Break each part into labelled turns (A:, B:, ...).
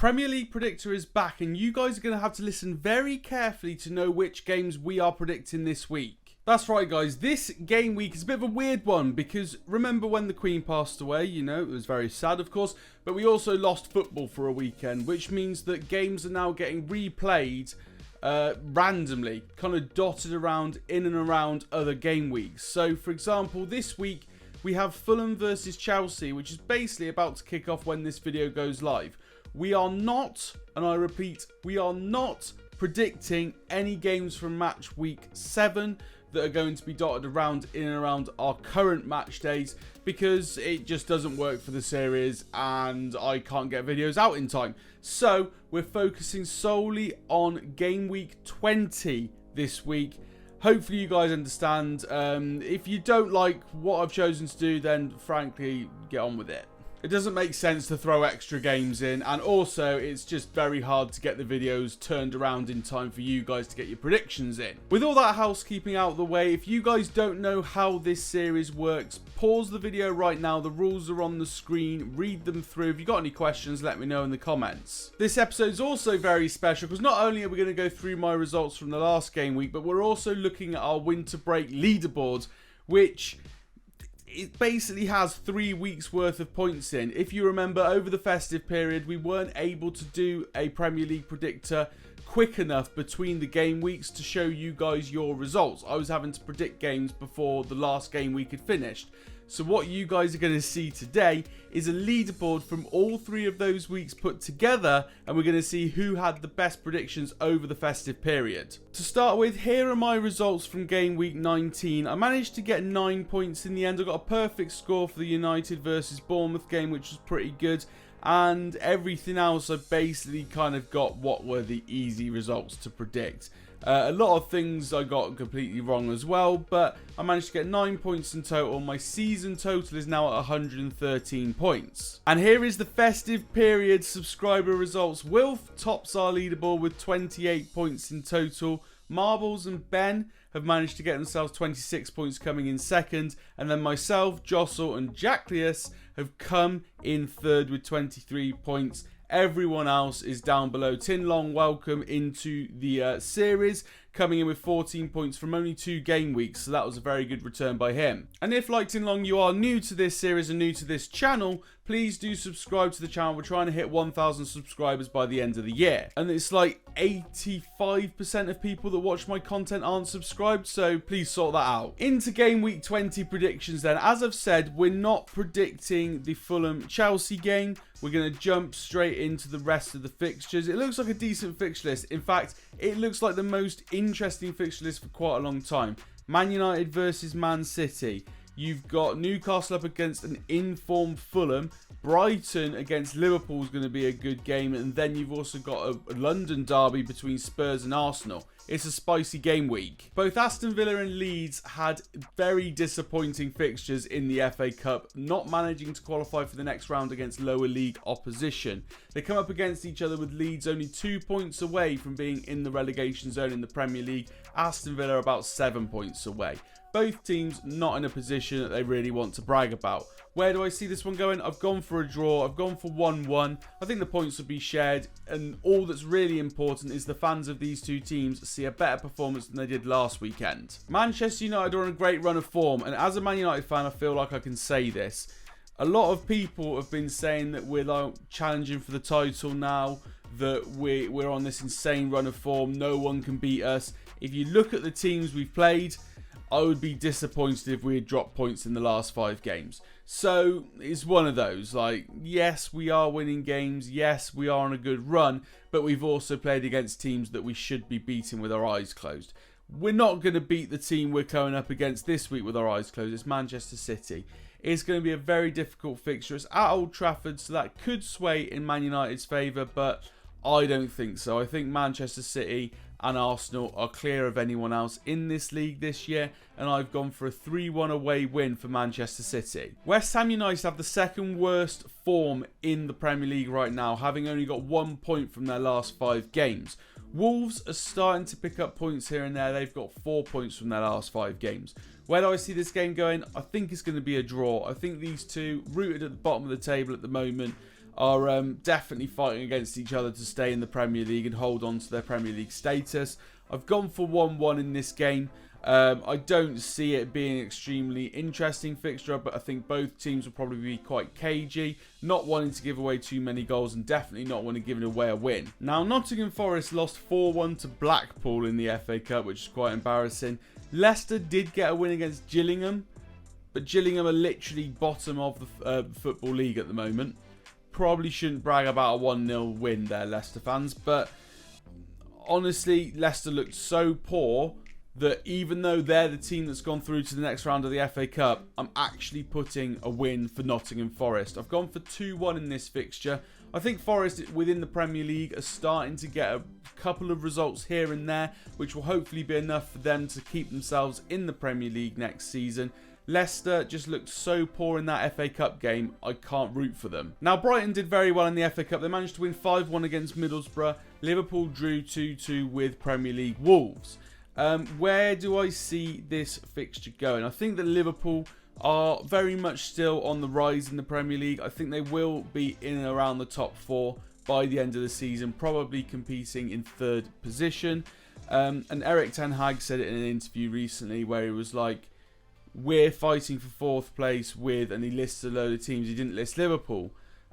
A: Premier League Predictor is back, and you guys are going to have to listen very carefully to know which games we are predicting this week. That's right, guys, this game week is a bit of a weird one, because remember when the Queen passed away, you know, it was very sad, of course, but we also lost football for a weekend, which means that games are now getting replayed randomly, kind of dotted around in and around other game weeks. So, for example, this week we have Fulham versus Chelsea, which is basically about to kick off when this video goes live. We are not, and I repeat, we are not predicting any games from match week 7 that are going to be dotted around in and around our current match days, because it just doesn't work for the series and I can't get videos out in time. So we're focusing solely on game week 20 this week. Hopefully you guys understand. If you don't like what I've chosen to do, then frankly, get on with it. It doesn't make sense to throw extra games in, and also it's just very hard to get the videos turned around in time for you guys to get your predictions in. With all that housekeeping out of the way, if you guys don't know how this series works, pause the video right now. The rules are on the screen. Read them through. If you've got any questions, let me know in the comments. This episode is also very special because not only are we going to go through my results from the last game week, but we're also looking at our winter break leaderboard, which it basically has 3 weeks worth of points in. If you remember, over the festive period, we weren't able to do a Premier League predictor quick enough between the game weeks to show you guys your results. I was having to predict games before the last game week had finished. So what you guys are going to see today is a leaderboard from all 3 of those weeks put together, and we're going to see who had the best predictions over the festive period. To start with, here are my results from game week 19. I managed to get 9 points in the end. I got a perfect score for the United versus Bournemouth game, which was pretty good. And everything else, I basically kind of got what were the easy results to predict. A lot of things I got completely wrong as well, but I managed to get 9 points in total. My season total is now at 113 points. And here is the festive period subscriber results. Wilf tops our leaderboard with 28 points in total. Marbles and Ben have managed to get themselves 26 points, coming in second. And then myself, Jossel and Jaclius have come in third with 23 points. Everyone else is down below. Tin Long, welcome into the series, coming in with 14 points from only 2 game weeks, so that was a very good return by him. And if, like Tin Long, you are new to this series and new to this channel, please do subscribe to the channel. We're trying to hit 1,000 subscribers by the end of the year. And it's like 85% of people that watch my content aren't subscribed, so please sort that out. Into game week 20 predictions then. As I've said, we're not predicting the Fulham-Chelsea game. We're going to jump straight into the rest of the fixtures. It looks like a decent fixture list. In fact, it looks like the most interesting fixture list for quite a long time. Man United versus Man City. You've got Newcastle up against an informed Fulham. Brighton against Liverpool is going to be a good game. And then you've also got a London derby between Spurs and Arsenal. It's a spicy game week. Both Aston Villa and Leeds had very disappointing fixtures in the FA Cup, not managing to qualify for the next round against lower league opposition. They come up against each other with Leeds only 2 points away from being in the relegation zone in the Premier League. Aston Villa about 7 points away. Both teams not in a position that they really want to brag about. Where do I see this one going? I've gone for a draw. I've gone for 1-1. I think the points will be shared. And all that's really important is the fans of these two teams see a better performance than they did last weekend. Manchester United are on a great run of form. And as a Man United fan, I feel like I can say this. A lot of people have been saying that we're like challenging for the title now. That we're on this insane run of form. No one can beat us. If you look at the teams we've played, I would be disappointed if we had dropped points in the last 5 games. So it's one of those, like, yes, we are winning games. Yes, we are on a good run, but we've also played against teams that we should be beating with our eyes closed. We're not going to beat the team we're going up against this week with our eyes closed. It's Manchester City. It's going to be a very difficult fixture. It's at Old Trafford, so that could sway in Man United's favour, but I don't think so. I think Manchester City and Arsenal are clear of anyone else in this league this year, and I've gone for a 3-1 away win for Manchester City. West Ham United have the second worst form in the Premier League right now, having only got 1 point from their last 5 games. Wolves are starting to pick up points here and there. They've got 4 points from their last 5 games. Where do I see this game going? I think it's going to be a draw. I think these two, rooted at the bottom of the table at the moment, are definitely fighting against each other to stay in the Premier League and hold on to their Premier League status. I've gone for 1-1 in this game. I don't see it being an extremely interesting fixture, but I think both teams will probably be quite cagey, not wanting to give away too many goals and definitely not wanting to give away a win. Now, Nottingham Forest lost 4-1 to Blackpool in the FA Cup, which is quite embarrassing. Leicester did get a win against Gillingham, but Gillingham are literally bottom of the Football League at the moment. Probably shouldn't brag about a 1-0 win there, Leicester fans, but honestly, Leicester looked so poor that even though they're the team that's gone through to the next round of the FA Cup, I'm actually putting a win for Nottingham Forest. I've gone for 2-1 in this fixture. I think Forest within the Premier League are starting to get a couple of results here and there, which will hopefully be enough for them to keep themselves in the Premier League next season. Leicester just looked so poor in that FA Cup game, I can't root for them. Now, Brighton did very well in the FA Cup. They managed to win 5-1 against Middlesbrough. Liverpool drew 2-2 with Premier League Wolves. Where do I see this fixture going? I think that Liverpool are very much still on the rise in the Premier League. I think they will be in and around the top 4 by the end of the season, probably competing in 3rd position. And Erik ten Hag said it in an interview recently where he was like, we're fighting for 4th place with, and he lists a load of teams. He didn't list Liverpool.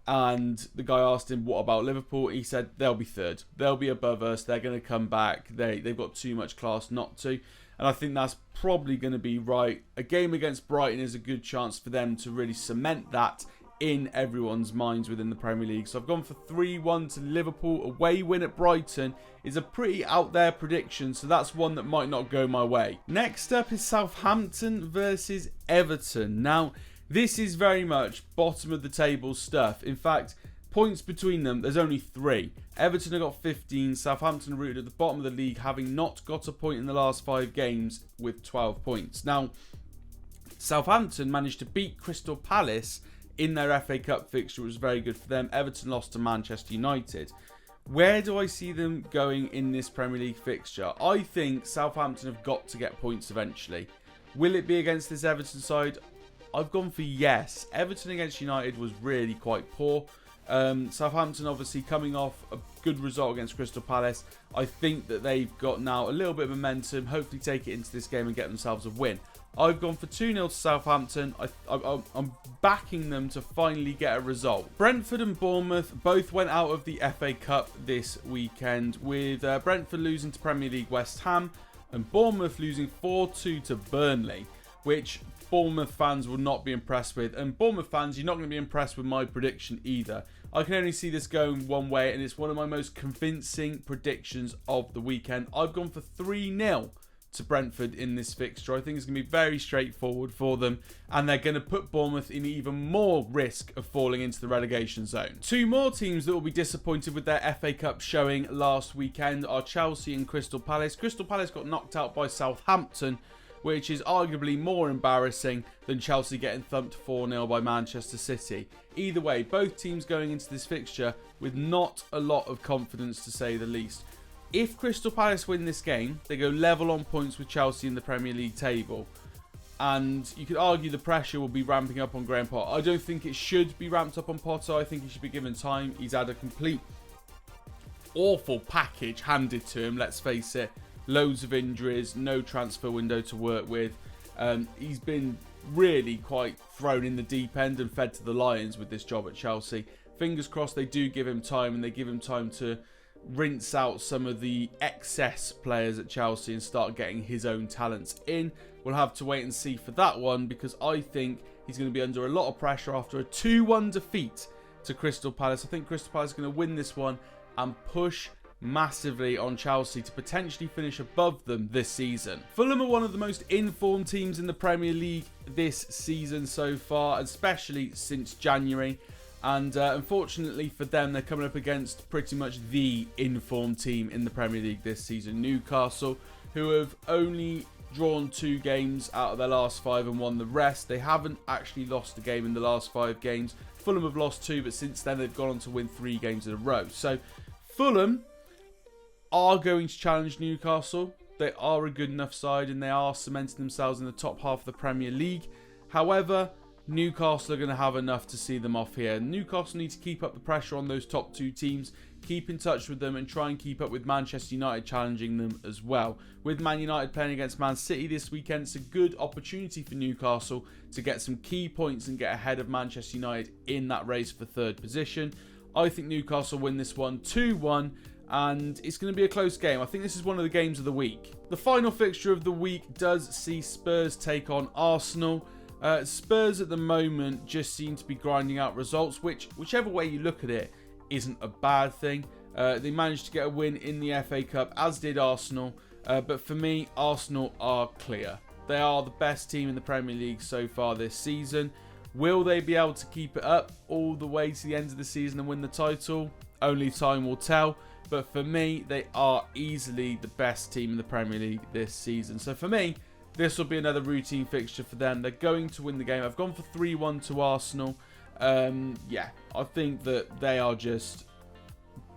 A: And the guy asked him, what about Liverpool? He said, they'll be 3rd. They'll be above us. They're going to come back. They've got too much class not to. And I think that's probably going to be right. A game against Brighton is a good chance for them to really cement that in everyone's minds within the Premier League. So I've gone for 3-1 to Liverpool. Away win at Brighton is a pretty out there prediction, so that's one that might not go my way. Next up is Southampton versus Everton. Now, this is very much bottom of the table stuff. In fact, points between them, there's only 3. Everton have got 15. Southampton are rooted at the bottom of the league, having not got a point in the last 5 games with 12 points. Now, Southampton managed to beat Crystal Palace in their FA Cup fixture, which was very good for them. Everton lost to Manchester United. Where do I see them going in this Premier League fixture? I think Southampton have got to get points eventually. Will it be against this Everton side? I've gone for yes. Everton against United was really quite poor. Southampton obviously coming off a good result against Crystal Palace. I think that they've got now a little bit of momentum. Hopefully take it into this game and get themselves a win. I've gone for 2-0 to Southampton. I'm backing them to finally get a result. Brentford and Bournemouth both went out of the FA Cup this weekend, with Brentford losing to Premier League West Ham and Bournemouth losing 4-2 to Burnley, which Bournemouth fans will not be impressed with. And Bournemouth fans, you're not going to be impressed with my prediction either. I can only see this going one way, and it's one of my most convincing predictions of the weekend. I've gone for 3-0 to Brentford in this fixture. I think it's going to be very straightforward for them, and they're going to put Bournemouth in even more risk of falling into the relegation zone. 2 more teams that will be disappointed with their FA Cup showing last weekend are Chelsea and Crystal Palace. Crystal Palace got knocked out by Southampton, which is arguably more embarrassing than Chelsea getting thumped 4-0 by Manchester City. Either way, both teams going into this fixture with not a lot of confidence, to say the least. If Crystal Palace win this game, they go level on points with Chelsea in the Premier League table. And you could argue the pressure will be ramping up on Graham Potter. I don't think it should be ramped up on Potter. I think he should be given time. He's had a complete awful package handed to him, let's face it. Loads of injuries, no transfer window to work with. He's been really quite thrown in the deep end and fed to the lions with this job at Chelsea. Fingers crossed they do give him time, and they give him time to rinse out some of the excess players at Chelsea and start getting his own talents in. We'll have to wait and see for that one, because I think he's going to be under a lot of pressure after a 2-1 defeat to Crystal Palace. I think Crystal Palace is going to win this one and push massively on Chelsea to potentially finish above them this season. Fulham are one of the most informed teams in the Premier League this season so far, especially since January. And unfortunately for them, they're coming up against pretty much the informed team in the Premier League this season, Newcastle, who have only drawn 2 games out of their last 5 and won the rest. They haven't actually lost a game in the last 5 games. Fulham have lost 2, but since then they've gone on to win 3 games in a row. So Fulham are going to challenge Newcastle. They are a good enough side, and they are cementing themselves in the top half of the Premier League. However, Newcastle are going to have enough to see them off here. Newcastle need to keep up the pressure on those top two teams, keep in touch with them and try and keep up with Manchester United challenging them as well. With Man United playing against Man City this weekend, it's a good opportunity for Newcastle to get some key points and get ahead of Manchester United in that race for third position. I think Newcastle win this one 2-1. And it's going to be a close game. I think this is one of the games of the week. The final fixture of the week does see Spurs take on Arsenal. Spurs at the moment just seem to be grinding out results, whichever way you look at it, isn't a bad thing. They managed to get a win in the FA Cup, as did Arsenal. But for me, Arsenal are clear. They are the best team in the Premier League so far this season. Will they be able to keep it up all the way to the end of the season and win the title? Only time will tell. But for me, they are easily the best team in the Premier League this season. So for me, this will be another routine fixture for them. They're going to win the game. I've gone for 3-1 to Arsenal. Yeah, I think that they are just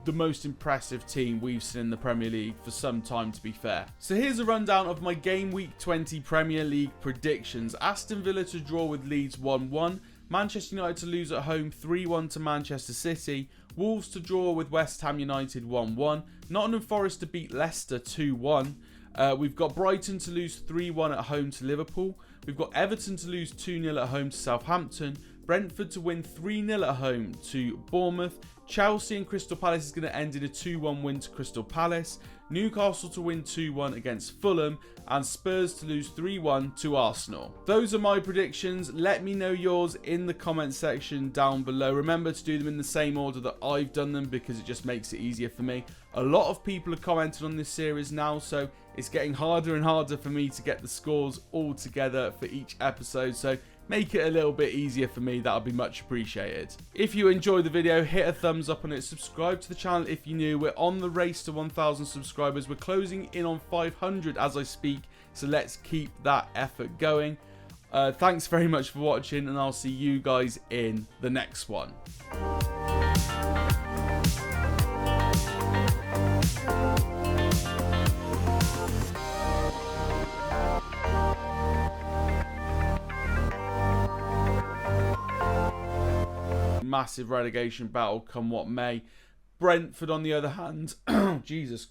A: the most impressive team we've seen in the Premier League for some time, to be fair. So here's a rundown of my Game Week 20 Premier League predictions. Aston Villa to draw with Leeds 1-1. Manchester United to lose at home 3-1 to Manchester City. Wolves to draw with West Ham United 1-1. Nottingham Forest to beat Leicester 2-1. We've got Brighton to lose 3-1 at home to Liverpool. We've got Everton to lose 2-0 at home to Southampton. Brentford to win 3-0 at home to Bournemouth. Chelsea and Crystal Palace is going to end in a 2-1 win to Crystal Palace. Newcastle to win 2-1 against Fulham. And Spurs to lose 3-1 to Arsenal. Those are my predictions. Let me know yours in the comment section down below. Remember to do them in the same order that I've done them, because it just makes it easier for me. A lot of people have commented on this series now, so it's getting harder and harder for me to get the scores all together for each episode. So make it a little bit easier for me, that would be much appreciated. If you enjoyed the video, hit a thumbs up on it, subscribe to the channel if you're new. We're on the race to 1,000 subscribers. We're closing in on 500 as I speak, so let's keep that effort going. Thanks very much for watching, and I'll see you guys in the next one. Massive relegation battle come what may. Brentford on the other hand, Jesus